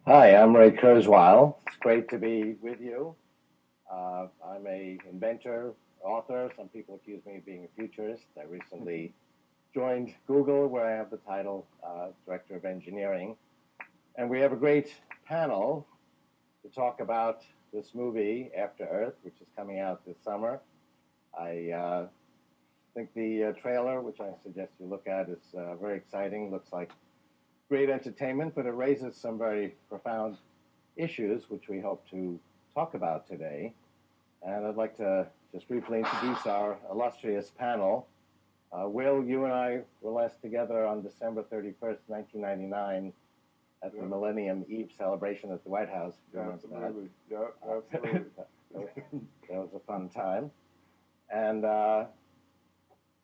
Hi, I'm Ray Kurzweil. It's great to be with you. I'm a inventor, author. Some people accuse me of being a futurist. I recently joined Google, where I have the title Director of Engineering. And we have a great panel to talk about this movie, After Earth, which is coming out this summer. I think the trailer, which I suggest you look at, is very exciting. Looks like great entertainment, but it raises some very profound issues, which we hope to talk about today. And I'd like to just briefly introduce our illustrious panel. Will, you and I were last together on December 31st, 1999, at the Millennium Eve celebration at the White House. Absolutely. Yeah, absolutely. That was a fun time. And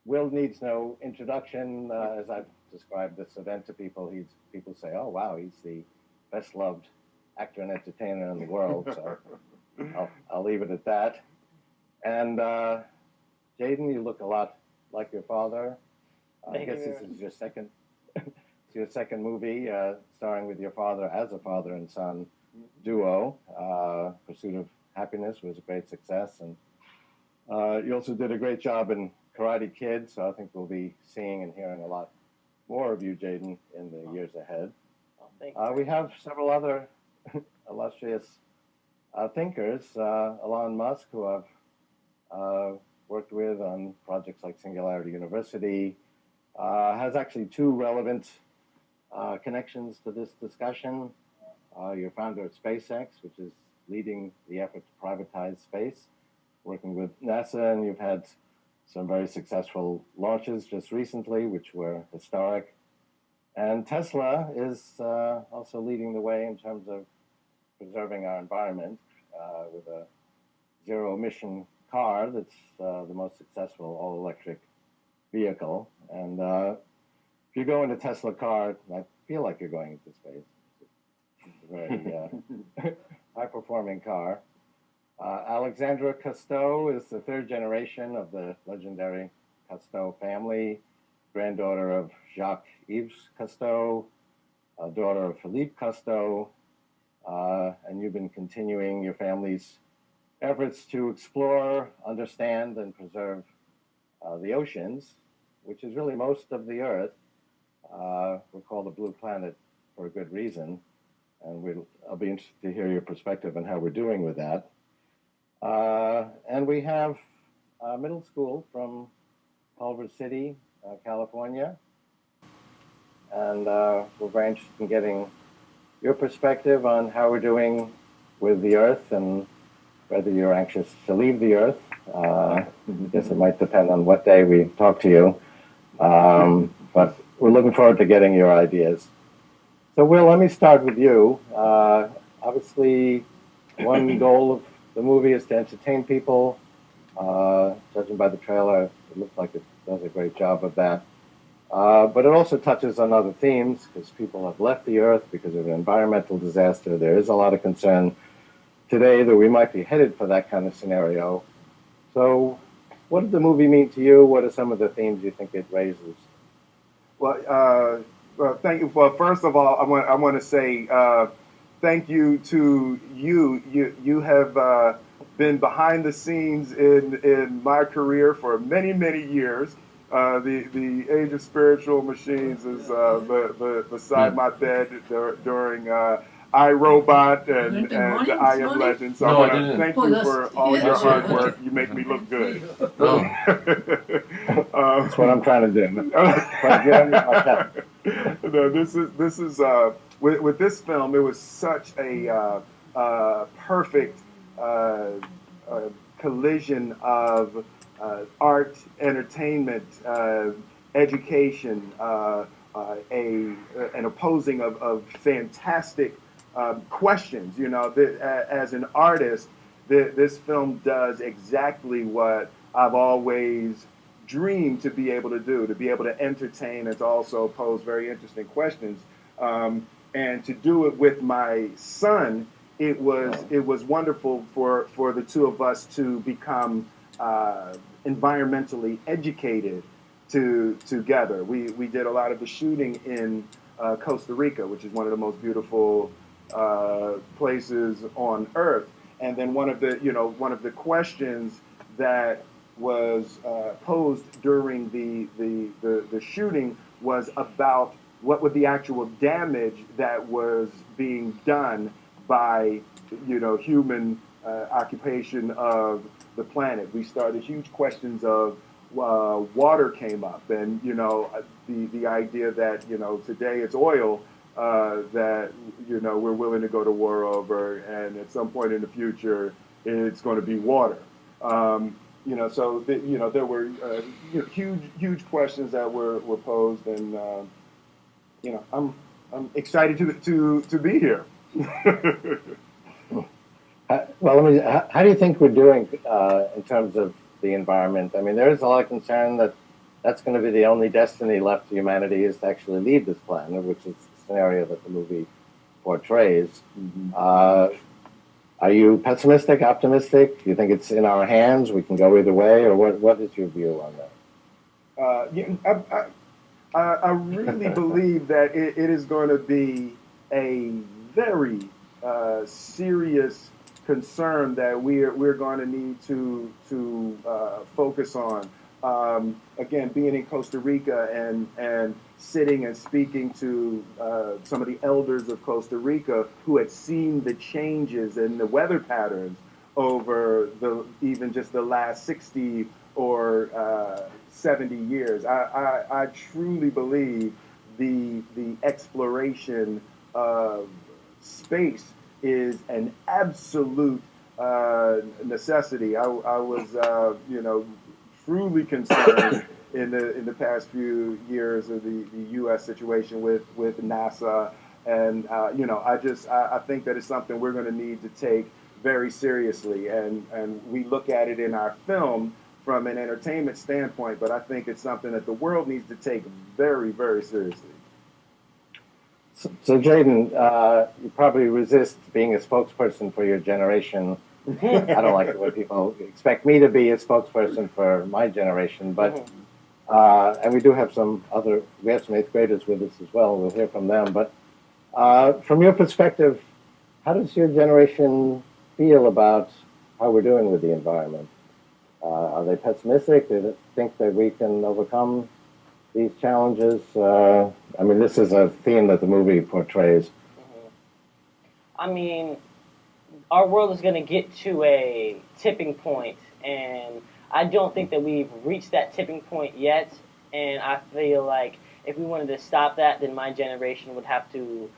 Will needs no introduction. As I've described this event to people, people say, "Oh, wow, he's the best loved actor and entertainer in the world." So I'll leave it at that. And Jaden, you look a lot like your father. I guess this is your second. It's your second movie starring with your father as a father and son duo. Pursuit of Happiness was a great success, and you also did a great job in Karate Kid. So I think we'll be seeing and hearing a lot more of you, Jaden, in the years ahead. We have several other illustrious thinkers. Elon Musk, who I've worked with on projects like Singularity University, has actually two relevant connections to this discussion. You're founder of SpaceX, which is leading the effort to privatize space, working with NASA, and you've had some very successful launches just recently, which were historic. And Tesla is also leading the way in terms of preserving our environment with a zero-emission car that's the most successful all-electric vehicle. And if you go in a Tesla car, I feel like you're going into space. It's a very high-performing car. Alexandra Cousteau is the third generation of the legendary Cousteau family, granddaughter of Jacques-Yves Cousteau, daughter of Philippe Cousteau, and you've been continuing your family's efforts to explore, understand, and preserve the oceans, which is really most of the Earth. We're called the Blue Planet for a good reason, and I'll be interested to hear your perspective on how we're doing with that. And we have middle school from Culver City, California. And we're very interested in getting your perspective on how we're doing with the Earth and whether you're anxious to leave the Earth. I guess it might depend on what day we talk to you. But we're looking forward to getting your ideas. So, Will, let me start with you. Obviously, one goal of the movie is to entertain people. Judging by the trailer, it looks like it does a great job of that. But it also touches on other themes because people have left the Earth because of an environmental disaster. There is a lot of concern today that we might be headed for that kind of scenario. So, what did the movie mean to you? What are some of the themes you think it raises? Thank you. Well, first of all, I want to say thank you to you. You have been behind the scenes in my career for many years. The age of spiritual machines is beside my bed during iRobot and I Am Legend. So No, I I want to didn't. thank you for all your That's hard it. work. You make me look good. No. That's what I'm trying to do. No, this is with this film. It was such a perfect collision of art, entertainment, education, an opposing of fantastic questions. You know, as an artist, this film does exactly what I've always dreamed to be able to do, to be able to entertain and to also pose very interesting questions. And to do it with my son, it was wonderful for the two of us to become environmentally educated together. We did a lot of the shooting in Costa Rica, which is one of the most beautiful places on Earth. And then one of the questions that was posed during the shooting was about what would the actual damage that was being done by human occupation of the planet. We started huge questions of water came up, and the idea that today it's oil that we're willing to go to war over, and at some point in the future it's going to be water. There were huge questions that were posed, and I'm excited to be here. Well, how do you think we're doing in terms of the environment? I mean, there is a lot of concern that that's going to be the only destiny left for humanity is to actually leave this planet, which is the scenario that the movie portrays. Are you pessimistic, optimistic? Do you think it's in our hands? We can go either way, or what is your view on that? I really believe that it is going to be a very serious concern that we're going to need to focus on. Again, being in Costa Rica and sitting and speaking to some of the elders of Costa Rica who had seen the changes in the weather patterns over even just the last 60 or 70 years. I truly believe the exploration of space is an absolute necessity. I was truly concerned in the past few years of the U.S. situation with NASA, and I think that it's something we're going to need to take very seriously, and we look at it in our film from an entertainment standpoint, but I think it's something that the world needs to take very, very seriously. So Jaden, you probably resist being a spokesperson for your generation. I don't like it when people expect me to be a spokesperson for my generation, but and we have some eighth graders with us as well. We'll hear from them. But from your perspective, how does your generation feel about how we're doing with the environment? Are they pessimistic? Do they think that we can overcome these challenges? I mean, this is a theme that the movie portrays. I mean, our world is going to get to a tipping point, and I don't think that we've reached that tipping point yet. And I feel like if we wanted to stop that, then my generation would have to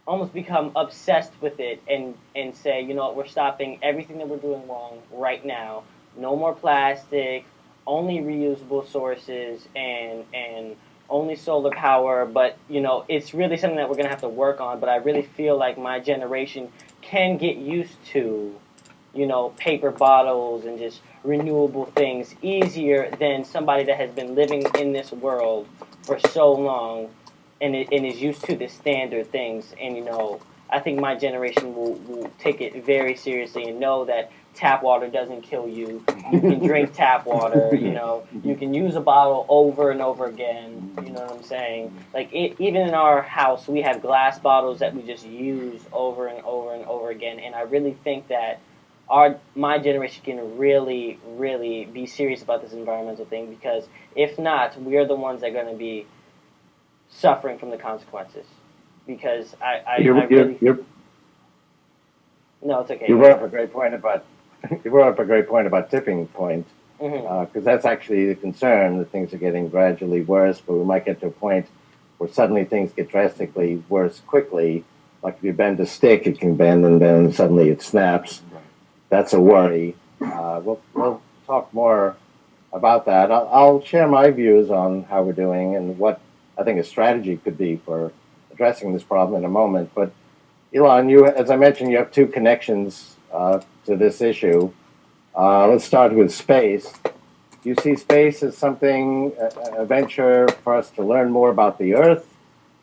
almost become obsessed with it and say, you know what, we're stopping everything that we're doing wrong right now. No more plastic, only reusable sources, and only solar power. But, it's really something that we're going to have to work on. But I really feel like my generation can get used to, paper bottles and just renewable things easier than somebody that has been living in this world for so long and is used to the standard things. And, I think my generation will take it very seriously and know that tap water doesn't kill you. You can drink tap water, You can use a bottle over and over again, you know what I'm saying? Like, even in our house, we have glass bottles that we just use over and over and over again. And I really think that my generation can really, really be serious about this environmental thing, because if not, we're the ones that are going to be suffering from the consequences. Because no, it's okay. You brought up a great point about tipping point, because that's actually the concern, that things are getting gradually worse, but we might get to a point where suddenly things get drastically worse quickly. Like if you bend a stick, it can bend, and then suddenly it snaps. That's a worry. We'll talk more about that. I'll share my views on how we're doing and what I think a strategy could be for addressing this problem in a moment. But Elon, as I mentioned, you have two connections to this issue. Let's start with space. Do you see space as something, a venture for us to learn more about the Earth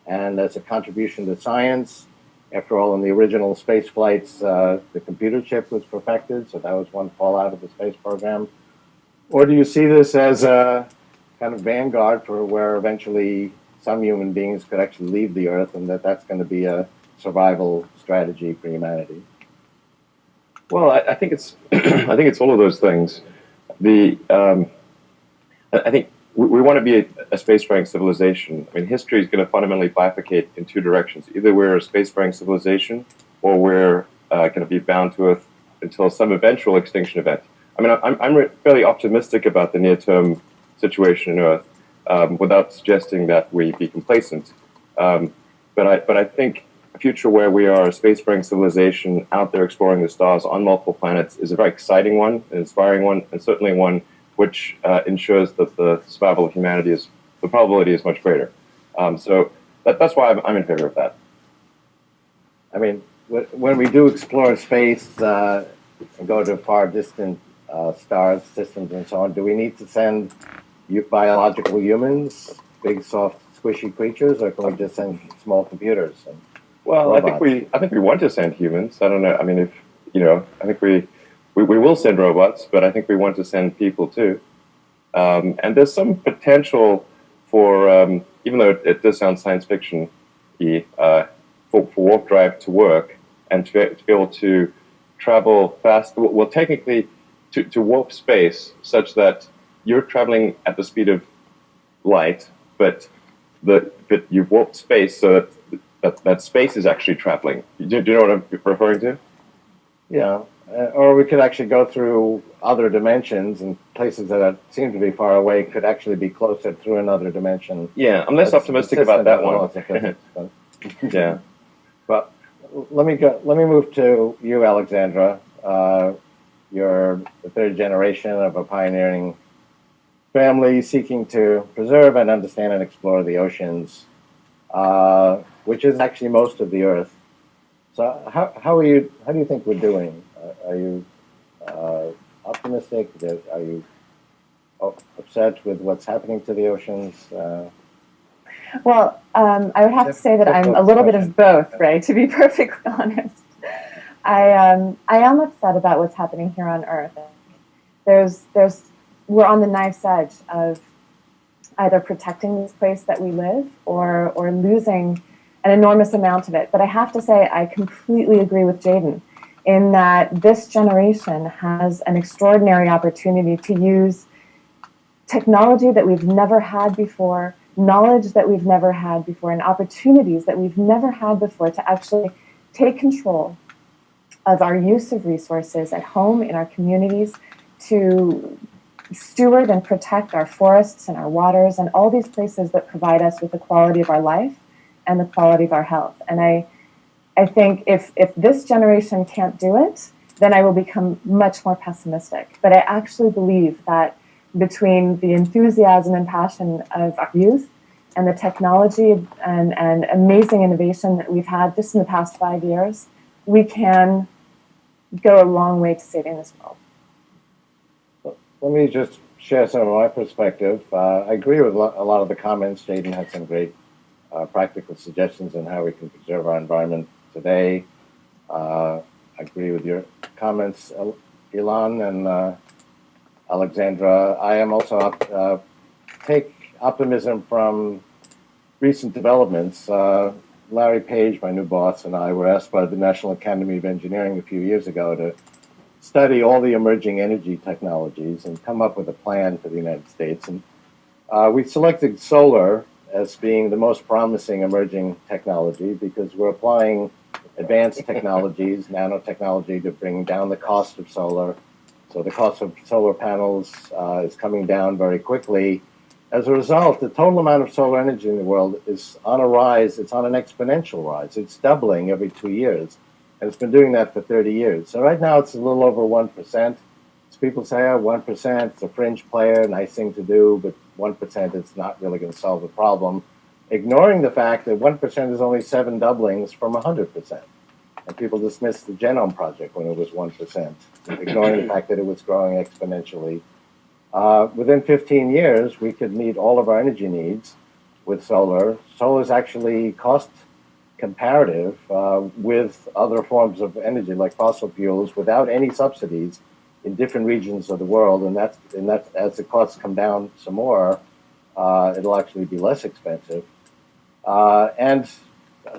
and as a contribution to science? After all, in the original space flights, the computer chip was perfected, so that was one fallout of the space program. Or do you see this as a kind of vanguard for where eventually some human beings could actually leave the Earth, and that's going to be a survival strategy for humanity? Well, I think it's I think it's all of those things. I think we want to be a spacefaring civilization. I mean, history is going to fundamentally bifurcate in two directions. Either we're a spacefaring civilization, or we're going to be bound to Earth until some eventual extinction event. I mean, I'm fairly optimistic about the near-term situation in Earth, without suggesting that we be complacent. But I think a future where we are a spacefaring civilization out there exploring the stars on multiple planets is a very exciting one, an inspiring one, and certainly one which ensures that the survival of humanity the probability is much greater. So that's why I'm in favor of that. I mean, when we do explore space and go to far distant stars, systems, and so on, do we need to send biological humans, big, soft, squishy creatures, or can we just send small computers? Well, robots? I think we want to send humans. I don't know. I mean, I think we will send robots, but I think we want to send people too. And there's some potential for, even though it does sound science fiction-y, for warp drive to work and to be able to travel fast. Well, technically, to warp space such that you're traveling at the speed of light, but you've warped space so that space is actually traveling. Do you know what I'm referring to? Yeah. Or we could actually go through other dimensions, and places that seem to be far away could actually be closer through another dimension. Yeah, I'm less optimistic about that one. Yeah. But let me move to you, Alexandra. You're the third generation of a pioneering family seeking to preserve and understand and explore the oceans, which is actually most of the Earth. So how do you think we're doing? Are you optimistic? Are you upset with what's happening to the oceans? Well, I would have to say that I'm a little bit of both, Ray, to be perfectly honest. I am upset about what's happening here on Earth. We're on the knife's edge of either protecting this place that we live or losing an enormous amount of it. But I have to say I completely agree with Jaden in that this generation has an extraordinary opportunity to use technology that we've never had before, knowledge that we've never had before, and opportunities that we've never had before to actually take control of our use of resources at home, in our communities, to steward and protect our forests and our waters and all these places that provide us with the quality of our life and the quality of our health. And I think if this generation can't do it, then I will become much more pessimistic. But I actually believe that between the enthusiasm and passion of our youth and the technology and amazing innovation that we've had just in the past 5 years, we can go a long way to saving this world. Let me just share some of my perspective. I agree with a lot of the comments. Jaden had some great practical suggestions on how we can preserve our environment today. I agree with your comments, Elon and Alexandra. I am also take optimism from recent developments. Larry Page, my new boss, and I were asked by the National Academy of Engineering a few years ago to study all the emerging energy technologies and come up with a plan for the United States. And we selected solar as being the most promising emerging technology because we're applying advanced technologies, nanotechnology, to bring down the cost of solar. So the cost of solar panels is coming down very quickly. As a result, the total amount of solar energy in the world is on a rise. It's on an exponential rise. It's doubling every 2 years. And it's been doing that for 30 years. So right now it's a little over 1%. So people say, oh, 1%, it's a fringe player, nice thing to do, but 1% is not really going to solve the problem, ignoring the fact that 1% is only 7 doublings from 100%. And people dismissed the Genome Project when it was 1%, ignoring the fact that it was growing exponentially. Within 15 years, we could meet all of our energy needs with solar. Solar is actually cost comparative with other forms of energy like fossil fuels without any subsidies in different regions of the world. And that's as the costs come down some more, it'll actually be less expensive. And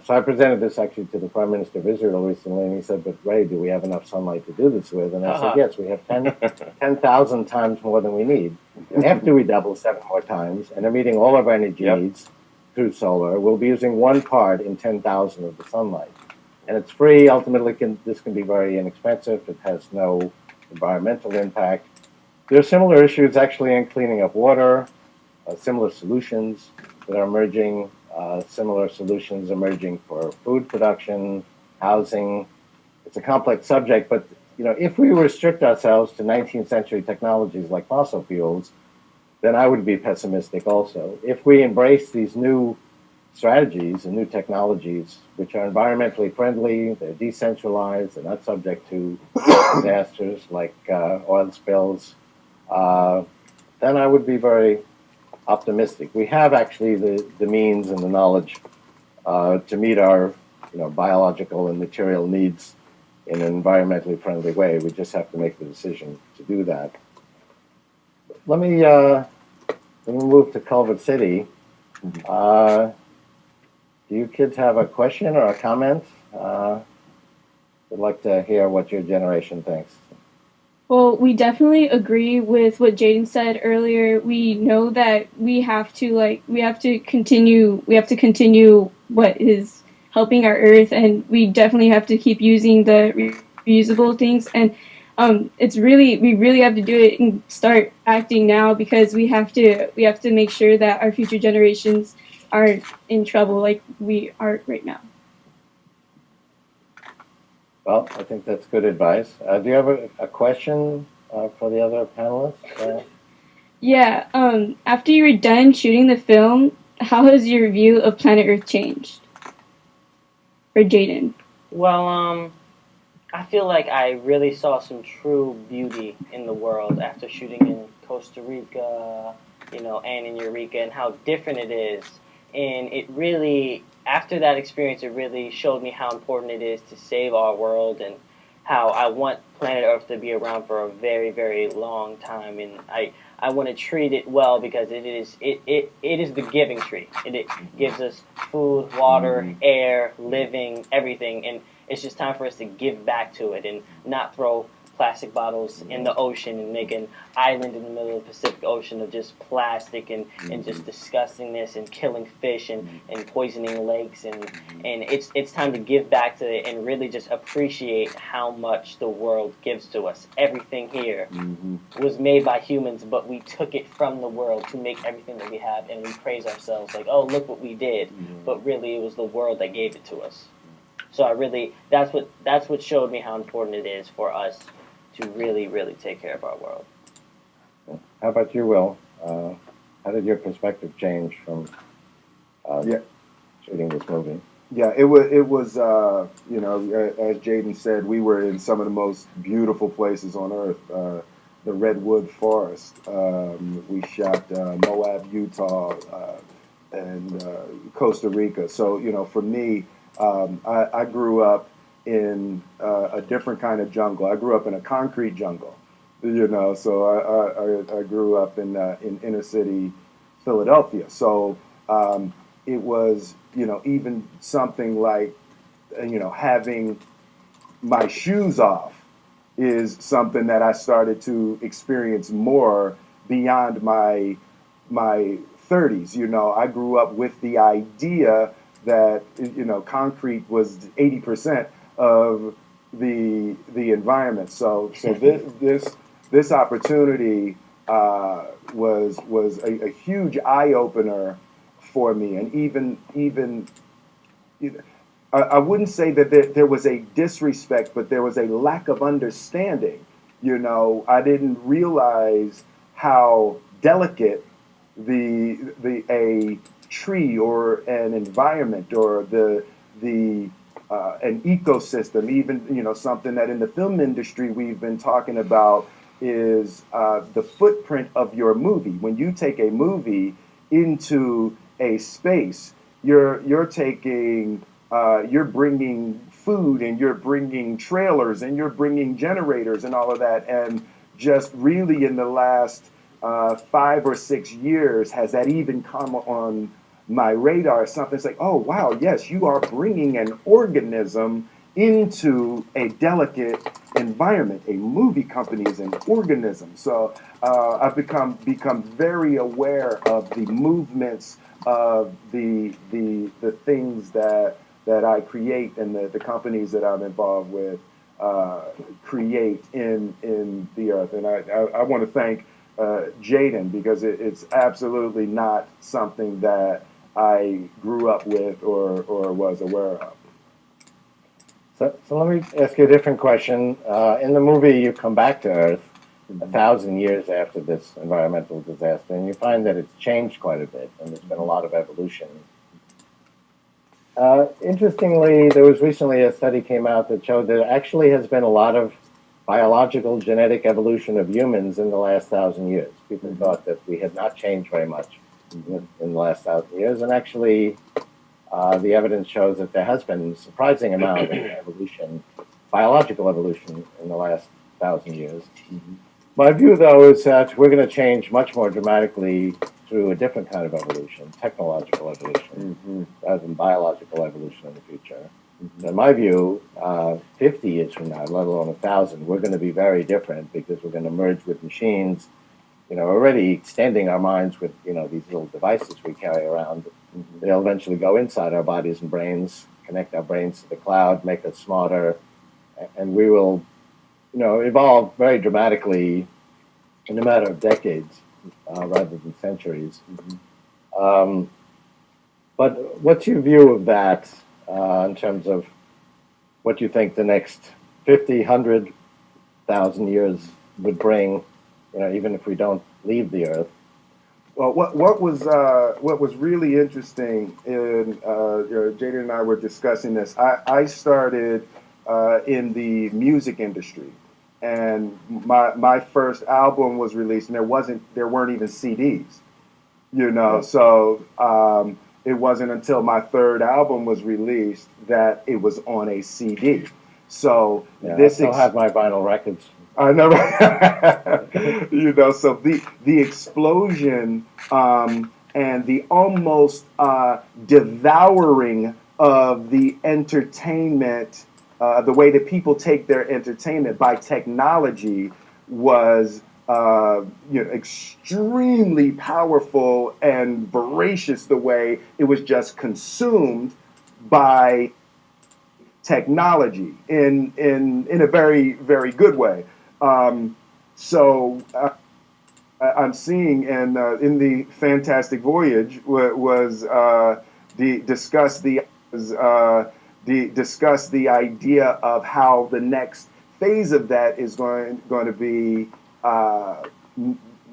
So I presented this actually to the Prime Minister of Israel recently, and he said, "But Ray, do we have enough sunlight to do this with?" And I said, "Yes, we have 10,000 times more than we need. And after we double 7 more times, and are meeting all of our energy needs through solar, we'll be using 1 part in 10,000 of the sunlight, and it's free. Ultimately, this can be very inexpensive. It has no environmental impact. There are similar issues actually in cleaning up water, similar solutions that are emerging." Similar solutions emerging for food production, housing. It's a complex subject, but if we restrict ourselves to 19th century technologies like fossil fuels, then I would be pessimistic also. If we embrace these new strategies and new technologies, which are environmentally friendly, they're decentralized, they're not subject to disasters like oil spills, then I would be very optimistic. We have actually the means and the knowledge to meet our biological and material needs in an environmentally friendly way. We just have to make the decision to do that. Let me move to Culver City. Do you kids have a question or a comment? I'd like to hear what your generation thinks. Well, we definitely agree with what Jaden said earlier. We know that we have to continue what is helping our earth, and we definitely have to keep using the reusable things. And we really have to do it and start acting now, because we have to make sure that our future generations aren't in trouble like we are right now. Well, I think that's good advice. Do you have a question for the other panelists? Yeah. After you were done shooting the film, how has your view of planet Earth changed? For Jaden. Well, I feel like I really saw some true beauty in the world after shooting in Costa Rica, and in Eureka, and how different it is. And it really, after that experience, it really showed me how important it is to save our world, and how I want planet Earth to be around for a very, very long time. And I want to treat it well, because it is the giving tree. It gives us food, water, air, living, everything. And it's just time for us to give back to it and not throw plastic bottles in the ocean and make an island in the middle of the Pacific Ocean of just plastic and just disgustingness and killing fish and poisoning lakes. And it's time to give back to it and really just appreciate how much the world gives to us. Everything here was made by humans, but we took it from the world to make everything that we have, and we praise ourselves like, oh, look what we did. But really it was the world that gave it to us. So that's what showed me how important it is for us to really, really take care of our world. How about you, Will? How did your perspective change from shooting this movie? Yeah, it was as Jaden said, we were in some of the most beautiful places on earth. The Redwood Forest. We shot Moab, Utah, and Costa Rica. So, for me, I grew up in a different kind of jungle. I grew up in a concrete jungle, so I grew up in inner city Philadelphia. So it was, even something like, having my shoes off is something that I started to experience more beyond my 30s. I grew up with the idea that concrete was 80% of the environment. So this opportunity was a huge eye opener for me, and even I wouldn't say that there was a disrespect, but there was a lack of understanding. I didn't realize how delicate a tree or an environment or an ecosystem, even something that in the film industry we've been talking about is the footprint of your movie. When you take a movie into a space, you're taking you're bringing food, and you're bringing trailers, and you're bringing generators and all of that. And just really in the last 5 or 6 years has that even come on my radar is something that's like, oh, wow, yes, you are bringing an organism into a delicate environment. A movie company is an organism. So I've become very aware of the movements of the things that I create and the companies that I'm involved with create in the earth. And I want to thank Jaden, because it's absolutely not something that I grew up with or was aware of. So let me ask you a different question. In the movie, you come back to Earth 1,000 years after this environmental disaster, and you find that it's changed quite a bit, and there's been a lot of evolution. Interestingly, there was recently a study came out that showed there actually has been a lot of biological genetic evolution of humans in the last 1,000 years. People thought that we had not changed very much in the last 1,000 years, and actually the evidence shows that there has been a surprising amount of evolution, biological evolution, in the last 1,000 years. My view, though, is that we're going to change much more dramatically through a different kind of evolution, technological evolution, rather than biological evolution in the future. In my view, 50 years from now, let alone 1,000, we're going to be very different, because we're going to merge with machines, already extending our minds with, these little devices we carry around. They'll eventually go inside our bodies and brains, connect our brains to the cloud, make us smarter, and we will, evolve very dramatically in a matter of decades rather than centuries. But what's your view of that in terms of what you think the next 50, 100,000 years would bring, even if we don't leave the Earth? Well, what was really interesting in Jaden and I were discussing this. I started in the music industry, and my first album was released, and there weren't even CDs, So it wasn't until my third album was released that it was on a CD. So I still have my vinyl records. I know, so the explosion and the almost devouring of the entertainment, the way that people take their entertainment by technology was extremely powerful and voracious, the way it was just consumed by technology in a very, very good way. So I'm seeing, and in the Fantastic Voyage was discuss the idea of how the next phase of that is going to be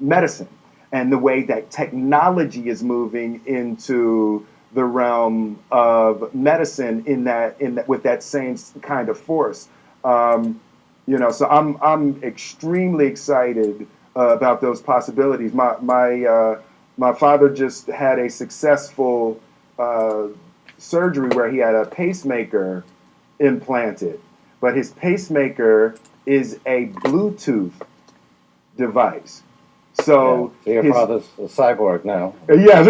medicine, and the way that technology is moving into the realm of medicine in that with that same kind of force. So I'm extremely excited about those possibilities. My father just had a successful surgery where he had a pacemaker implanted, but his pacemaker is a Bluetooth device. So your father's a cyborg now. Yes.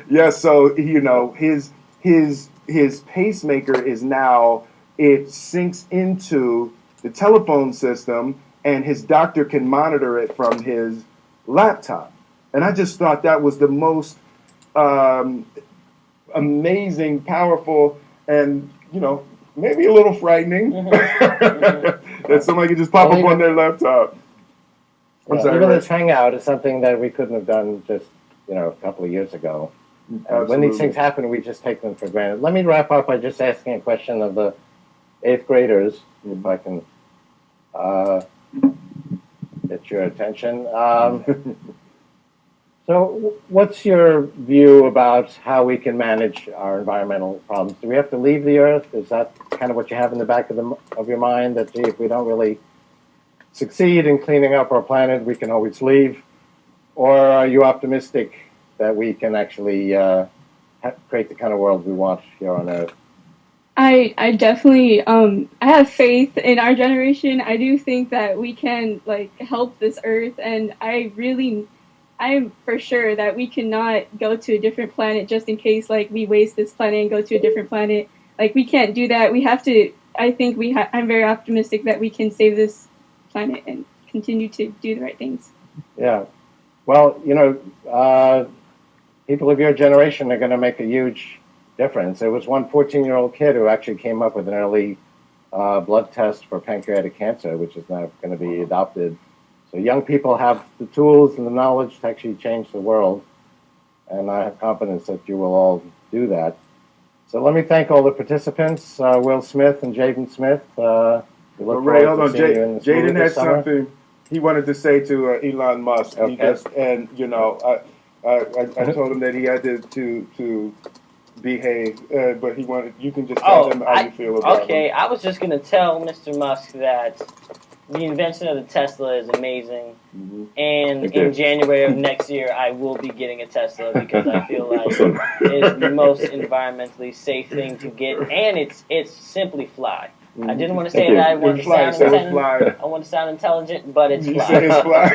Yes. So his pacemaker is now, it syncs into the telephone system, and his doctor can monitor it from his laptop. And I just thought that was the most amazing, powerful, and maybe a little frightening that somebody could just pop up on their laptop. Even this hangout is something that we couldn't have done just a couple of years ago. When these things happen, we just take them for granted. Let me wrap up by just asking a question of the 8th graders, if I can get your attention. So what's your view about how we can manage our environmental problems? Do we have to leave the Earth? Is that kind of what you have in the back of your mind, that if we don't really succeed in cleaning up our planet, we can always leave? Or are you optimistic that we can actually create the kind of world we want here on Earth? I definitely I have faith in our generation. I do think that we can help this Earth, and I I'm for sure that we cannot go to a different planet just in case, like, we waste this planet and go to a different planet. Like, we can't do that. We have to. I think I'm very optimistic that we can save this planet and continue to do the right things. Yeah. Well, people of your generation are going to make a huge difference. There was one 14-year-old kid who actually came up with an early blood test for pancreatic cancer, which is now going to be adopted. So young people have the tools and the knowledge to actually change the world, and I have confidence that you will all do that. So let me thank all the participants, Will Smith and Jaden Smith. Ray, hold on. Jaden had something he wanted to say to Elon Musk. Okay. He just, and I told him that he had to behave, but he wanted. You can just tell him how you feel about him. I was just gonna tell Mr. Musk that the invention of the Tesla is amazing, and in January of next year, I will be getting a Tesla because I feel like it's the most environmentally safe thing to get, and it's simply fly. I didn't want to say that I want to sound intelligent. I want to sound intelligent, but it's fly. You say it's fly.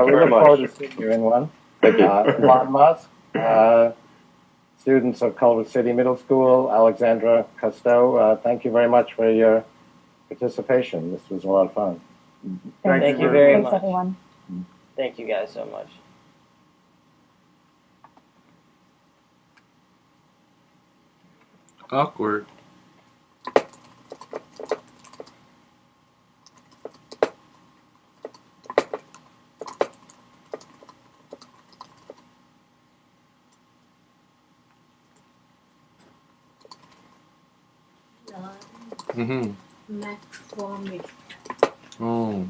We look forward to seeing you in one. Thank you. Elon Musk, students of Culver City Middle School, Alexandra Cousteau, thank you very much for your participation. This was a lot of fun. Thank you very much. Thanks, everyone. Thank you guys so much. Awkward. Mm-hmm. Metformin. Oh.